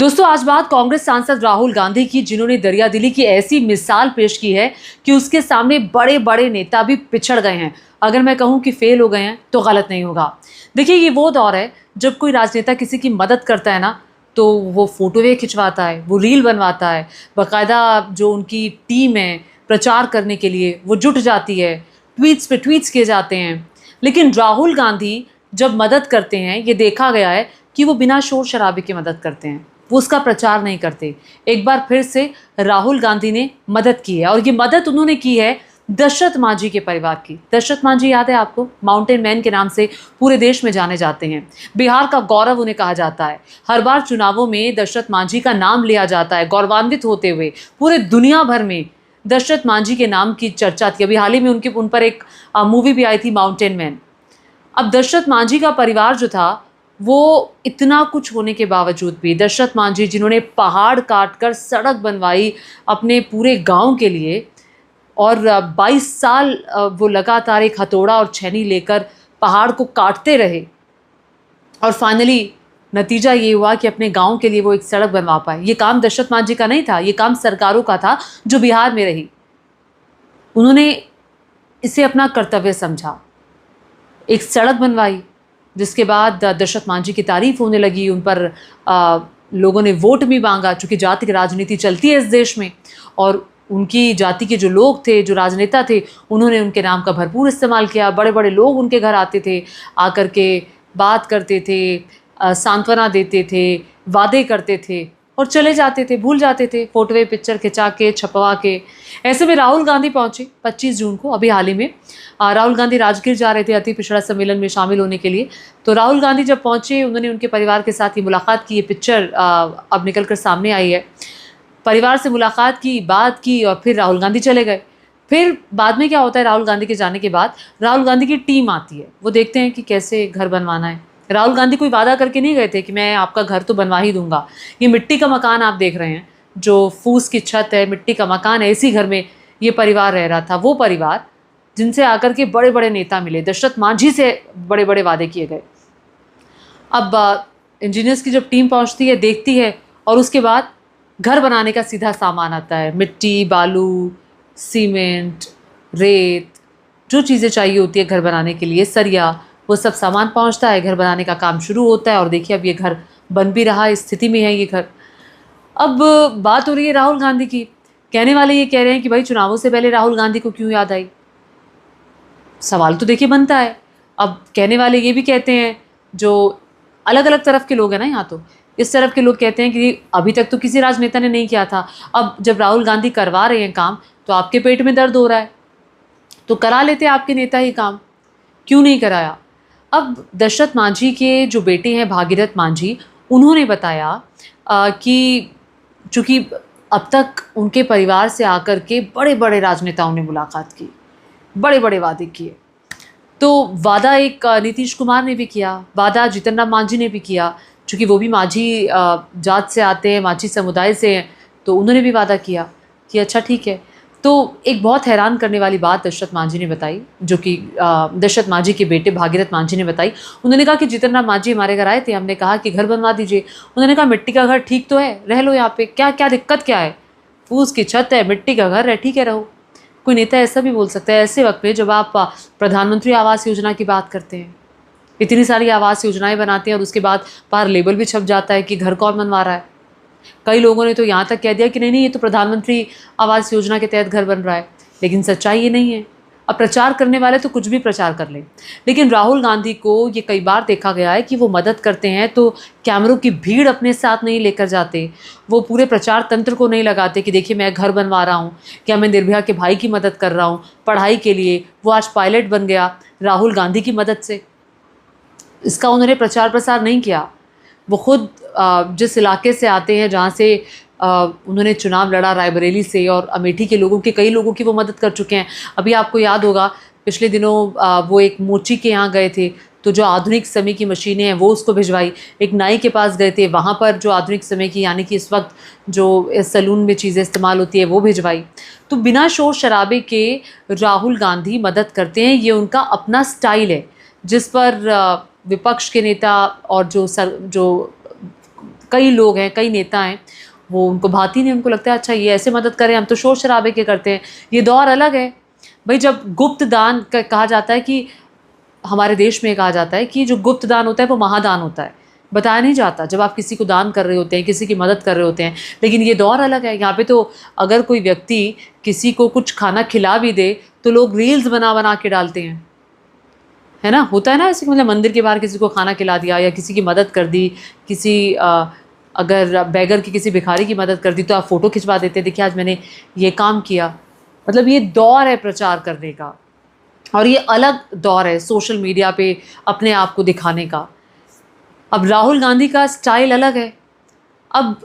दोस्तों, आज बात कांग्रेस सांसद राहुल गांधी की, जिन्होंने दरियादिली की ऐसी मिसाल पेश की है कि उसके सामने बड़े बड़े नेता भी पिछड़ गए हैं। अगर मैं कहूं कि फेल हो गए हैं तो गलत नहीं होगा। देखिए, ये वो दौर है जब कोई राजनेता किसी की मदद करता है ना, तो वो फोटोवें खिंचवाता है, वो रील बनवाता है, बाकायदा जो उनकी टीम है प्रचार करने के लिए वो जुट जाती है, ट्वीट्स पे ट्वीट्स किए जाते हैं। लेकिन राहुल गांधी जब मदद करते हैं, ये देखा गया है कि वो बिना शोर शराबे की मदद करते हैं, वो उसका प्रचार नहीं करते। एक बार फिर से राहुल गांधी ने मदद की है, और ये मदद उन्होंने की है दशरथ मांझी के परिवार की। दशरथ मांझी याद है आपको? माउंटेन मैन के नाम से पूरे देश में जाने जाते हैं। बिहार का गौरव उन्हें कहा जाता है। हर बार चुनावों में दशरथ मांझी का नाम लिया जाता है, गौरवान्वित होते हुए पूरे दुनिया भर में दशरथ मांझी के नाम की चर्चा थी। अभी हाल ही में उन पर एक मूवी भी आई थी, माउंटेन मैन। अब दशरथ मांझी का परिवार जो था, वो इतना कुछ होने के बावजूद भी, दशरथ मांझी जिन्होंने पहाड़ काटकर सड़क बनवाई अपने पूरे गांव के लिए, और 22 साल वो लगातार एक हथौड़ा और छेनी लेकर पहाड़ को काटते रहे, और फाइनली नतीजा ये हुआ कि अपने गांव के लिए वो एक सड़क बनवा पाए। ये काम दशरथ मांझी का नहीं था, ये काम सरकारों का था जो बिहार में रही। उन्होंने इसे अपना कर्तव्य समझा, एक सड़क बनवाई, जिसके बाद दशरथ मांझी की तारीफ होने लगी। उन पर लोगों ने वोट भी मांगा, चूँकि जाति की राजनीति चलती है इस देश में, और उनकी जाति के जो लोग थे, जो राजनेता थे, उन्होंने उनके नाम का भरपूर इस्तेमाल किया। बड़े बड़े लोग उनके घर आते थे, आकर के बात करते थे, सांत्वना देते थे, वादे करते थे और चले जाते थे, भूल जाते थे, फोटोवे पिक्चर खिंचा के, छपवा के। ऐसे में राहुल गांधी पहुंचे 25 जून को, अभी हाल ही में। राहुल गांधी राजगीर जा रहे थे अति पिछड़ा सम्मेलन में शामिल होने के लिए। तो राहुल गांधी जब पहुंचे, उन्होंने उनके परिवार के साथ ही मुलाकात की। ये पिक्चर अब निकल कर सामने आई है। परिवार से मुलाकात की, बात की, और फिर राहुल गांधी चले गए। फिर बाद में क्या होता है, राहुल गांधी के जाने के बाद राहुल गांधी की टीम आती है। वो देखते हैं कि कैसे घर बनवाना है। राहुल गांधी कोई वादा करके नहीं गए थे कि मैं आपका घर तो बनवा ही दूंगा। ये मिट्टी का मकान आप देख रहे हैं, जो फूस की छत है, मिट्टी का मकान है, इसी घर में ये परिवार रह रहा था। वो परिवार जिनसे आकर के बड़े बड़े नेता मिले, दशरथ मांझी से बड़े बड़े वादे किए गए। अब इंजीनियर्स की जब टीम पहुंचती है, देखती है, और उसके बाद घर बनाने का सीधा सामान आता है। मिट्टी, बालू, सीमेंट, रेत, जो चीज़ें चाहिए होती है घर बनाने के लिए, सरिया, वो सब सामान पहुंचता है। घर बनाने का काम शुरू होता है, और देखिए अब ये घर बन भी रहा है, इस स्थिति में है ये घर। अब बात हो रही है राहुल गांधी की। कहने वाले ये कह रहे हैं कि भाई, चुनावों से पहले राहुल गांधी को क्यों याद आई? सवाल तो देखिए बनता है। अब कहने वाले ये भी कहते हैं, जो अलग अलग तरफ के लोग हैं ना, यहाँ तो इस तरफ के लोग कहते हैं कि अभी तक तो किसी राजनेता ने नहीं किया था, अब जब राहुल गांधी करवा रहे हैं काम, तो आपके पेट में दर्द हो रहा है, तो करा लेते आपके नेता ही काम, क्यों नहीं कराया? अब दशरथ मांझी के जो बेटे हैं भागीरथ मांझी, उन्होंने बताया कि चूँकि अब तक उनके परिवार से आकर के बड़े बड़े राजनेताओं ने मुलाकात की, बड़े बड़े वादे किए। तो वादा एक नीतीश कुमार ने भी किया, वादा जीतन राम मांझी ने भी किया, चूँकि वो भी मांझी जात से आते हैं, मांझी समुदाय से हैं, तो उन्होंने भी वादा किया कि अच्छा ठीक है। तो एक बहुत हैरान करने वाली बात दशरथ मांझी ने बताई, जो कि दशरथ मांझी के बेटे भागीरथ मांझी ने बताई। उन्होंने कहा कि जीतन राम मांझी हमारे घर आए थे, हमने कहा कि घर बनवा दीजिए। उन्होंने कहा मिट्टी का घर ठीक तो है, रह लो यहाँ पे, क्या क्या दिक्कत क्या है? फूस की छत है, मिट्टी का घर है, ठीक है रहो। कोई नेता ऐसा भी बोल सकता है ऐसे वक्त में जब आप प्रधानमंत्री आवास योजना की बात करते हैं, इतनी सारी आवास योजनाएं बनाते हैं, और उसके बाद बाहर लेबल भी छप जाता है कि घर कौन बनवा रहा है। कई लोगों ने तो यहाँ तक कह दिया कि नहीं नहीं, ये तो प्रधानमंत्री आवास योजना के तहत घर बन रहा है। लेकिन सच्चाई ये नहीं है। अब प्रचार करने वाले तो कुछ भी प्रचार कर लें, लेकिन राहुल गांधी को ये कई बार देखा गया है कि वो मदद करते हैं तो कैमरों की भीड़ अपने साथ नहीं लेकर जाते, वो पूरे प्रचार तंत्र को नहीं लगाते कि देखिए मैं घर बनवा रहा हूँ, क्या मैं निर्भया के भाई की मदद कर रहा हूँ पढ़ाई के लिए, वो आज पायलट बन गया राहुल गांधी की मदद से। इसका उन्होंने प्रचार प्रसार नहीं किया। वो खुद जिस इलाके से आते हैं, जहाँ से उन्होंने चुनाव लड़ा, रायबरेली से, और अमेठी के लोगों की, कई लोगों की वो मदद कर चुके हैं। अभी आपको याद होगा पिछले दिनों वो एक मोची के यहाँ गए थे, तो जो आधुनिक समय की मशीनें हैं वो उसको भिजवाई। एक नाई के पास गए थे, वहाँ पर जो आधुनिक समय की, यानी कि इस वक्त जो सैलून में चीज़ें इस्तेमाल होती है, वो भिजवाई। तो बिना शोर शराबे के राहुल गांधी मदद करते हैं। ये उनका अपना स्टाइल है, जिस पर विपक्ष के नेता और जो कई लोग हैं, कई नेता हैं, वो उनको भाती नहीं, उनको लगता है अच्छा ये ऐसे मदद करें, हम तो शोर शराबे के करते हैं। ये दौर अलग है भाई, जब गुप्त दान कहा जाता है कि हमारे देश में कहा जाता है कि जो गुप्त दान होता है वो महादान होता है, बताया नहीं जाता जब आप किसी को दान कर रहे होते हैं, किसी की मदद कर रहे होते हैं। लेकिन ये दौर अलग है, यहाँ पे तो अगर कोई व्यक्ति किसी को कुछ खाना खिला भी दे तो लोग रील्स बना बना के डालते हैं, है ना, होता है ना ऐसे, मतलब मंदिर के बाहर किसी को खाना खिला दिया या किसी की मदद कर दी, किसी अगर बेगर की किसी भिखारी की मदद कर दी तो आप फ़ोटो खिंचवा देते, देखिए आज मैंने ये काम किया। मतलब ये दौर है प्रचार करने का, और ये अलग दौर है सोशल मीडिया पे अपने आप को दिखाने का। अब राहुल गांधी का स्टाइल अलग है। अब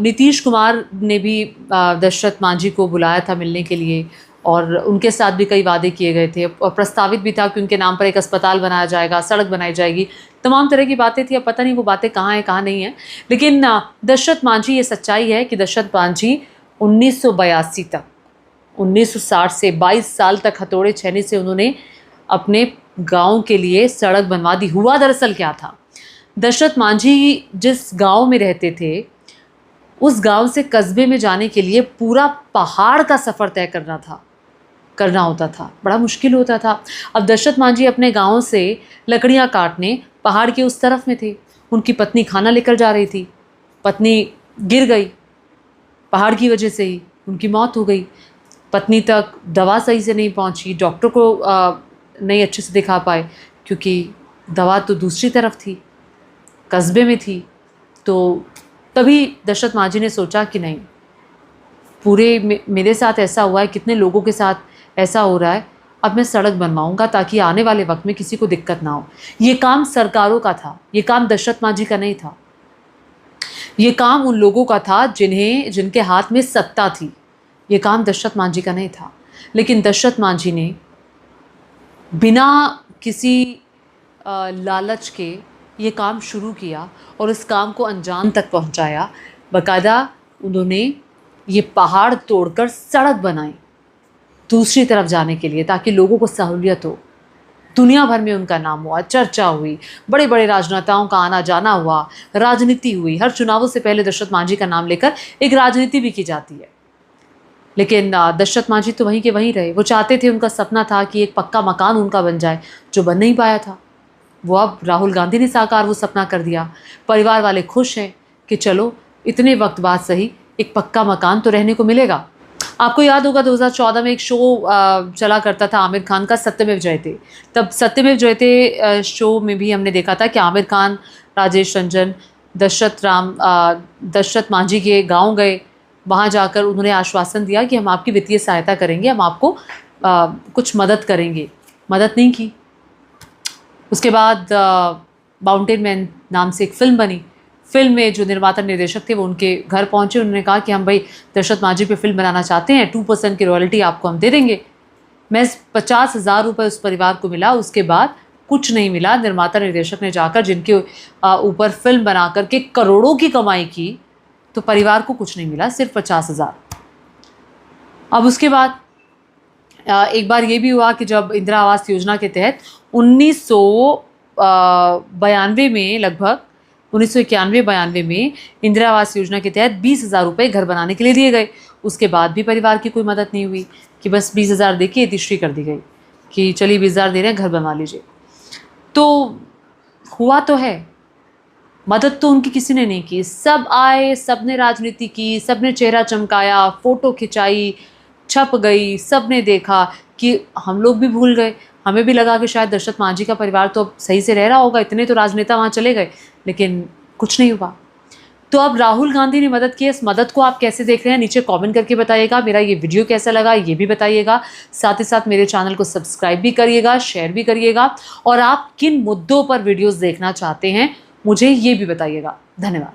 नीतीश कुमार ने भी दशरथ मांझी को बुलाया था मिलने के लिए, और उनके साथ भी कई वादे किए गए थे, और प्रस्तावित भी था कि उनके नाम पर एक अस्पताल बनाया जाएगा, सड़क बनाई जाएगी, तमाम तरह की बातें थी। अब पता नहीं वो बातें कहाँ हैं कहाँ नहीं हैं। लेकिन दशरथ मांझी, ये सच्चाई है कि दशरथ मांझी 1982 तक, 1960 से 22 साल तक हथौड़े छेने से उन्होंने अपने गांव के लिए सड़क बनवा दी। हुआ दरअसल क्या था, दशरथ मांझी जिस गांव में रहते थे उस गांव से कस्बे में जाने के लिए पूरा पहाड़ का सफ़र तय करना होता था, बड़ा मुश्किल होता था। अब दशरथ मांझी अपने गांव से लकड़ियां काटने पहाड़ के उस तरफ में थे, उनकी पत्नी खाना लेकर जा रही थी, पत्नी गिर गई, पहाड़ की वजह से ही उनकी मौत हो गई। पत्नी तक दवा सही से नहीं पहुंची, डॉक्टर को नहीं अच्छे से दिखा पाए क्योंकि दवा तो दूसरी तरफ थी, कस्बे में थी। तो तभी दशरथ मांझी ने सोचा कि नहीं, पूरे मेरे साथ ऐसा हुआ है, कितने लोगों के साथ ऐसा हो रहा है, अब मैं सड़क बनवाऊंगा ताकि आने वाले वक्त में किसी को दिक्कत ना हो। ये काम सरकारों का था, ये काम दशरथ मांझी का नहीं था। ये काम उन लोगों का था जिनके हाथ में सत्ता थी। ये काम दशरथ मांझी का नहीं था। लेकिन दशरथ मांझी ने बिना किसी लालच के ये काम शुरू किया और इस काम को अंजाम तक पहुंचाया। बाकायदा उन्होंने ये पहाड़ तोड़कर सड़क बनाई दूसरी तरफ जाने के लिए, ताकि लोगों को सहूलियत हो। दुनिया भर में उनका नाम हुआ, चर्चा हुई, बड़े बड़े राजनेताओं का आना जाना हुआ, राजनीति हुई। हर चुनावों से पहले दशरथ मांझी का नाम लेकर एक राजनीति भी की जाती है। लेकिन दशरथ मांझी तो वहीं के वहीं रहे। वो चाहते थे, उनका सपना था कि एक पक्का मकान उनका बन जाए, जो बन नहीं पाया था। वो अब राहुल गांधी ने साकार वो सपना कर दिया। परिवार वाले खुश हैं कि चलो इतने वक्त बाद सही एक पक्का मकान तो रहने को मिलेगा। आपको याद होगा 2014 में एक शो चला करता था आमिर खान का, सत्यमेव जयते। तब सत्यमेव जयते शो में भी हमने देखा था कि आमिर खान, राजेश रंजन, दशरथ मांझी के गांव गए। वहां जाकर उन्होंने आश्वासन दिया कि हम आपकी वित्तीय सहायता करेंगे, हम आपको कुछ मदद करेंगे। मदद नहीं की। उसके बाद माउंटेन मैन नाम से एक फ़िल्म बनी। फिल्म में जो निर्माता निर्देशक थे वो उनके घर पहुंचे। उन्होंने कहा कि हम भाई दशरथ मांझी पे फिल्म बनाना चाहते हैं, 2% की रॉयल्टी आपको हम दे देंगे। महज 50,000 रुपये उस परिवार को मिला। उसके बाद कुछ नहीं मिला। निर्माता निर्देशक ने जाकर जिनके ऊपर फिल्म बना करके करोड़ों की कमाई की, तो परिवार को कुछ नहीं मिला, सिर्फ 50,000। अब उसके बाद एक बार ये भी हुआ कि जब इंदिरा आवास योजना के तहत 1992 में, लगभग 1991-92 में इंदिरा आवास योजना के तहत 20,000 रुपये घर बनाने के लिए दिए गए। उसके बाद भी परिवार की कोई मदद नहीं हुई कि बस 20,000 दे के यतिश्री कर दी गई कि चलिए 20,000 दे रहे हैं, घर बनवा लीजिए। तो हुआ तो है, मदद तो उनकी किसी ने नहीं की। सब आए, सब ने राजनीति की, सब ने चेहरा चमकाया, फ़ोटो खिंचाई, छप गई, सब ने देखा कि हम लोग भी भूल गए। हमें भी लगा कि शायद दशरथ मांझी का परिवार तो अब सही से रह रहा होगा, इतने तो राजनेता वहाँ चले गए, लेकिन कुछ नहीं हुआ। तो अब राहुल गांधी ने मदद की। इस मदद को आप कैसे देख रहे हैं, नीचे कमेंट करके बताइएगा। मेरा ये वीडियो कैसा लगा ये भी बताइएगा। साथ ही साथ मेरे चैनल को सब्सक्राइब भी करिएगा, शेयर भी करिएगा, और आप किन मुद्दों पर वीडियोज़ देखना चाहते हैं मुझे ये भी बताइएगा। धन्यवाद।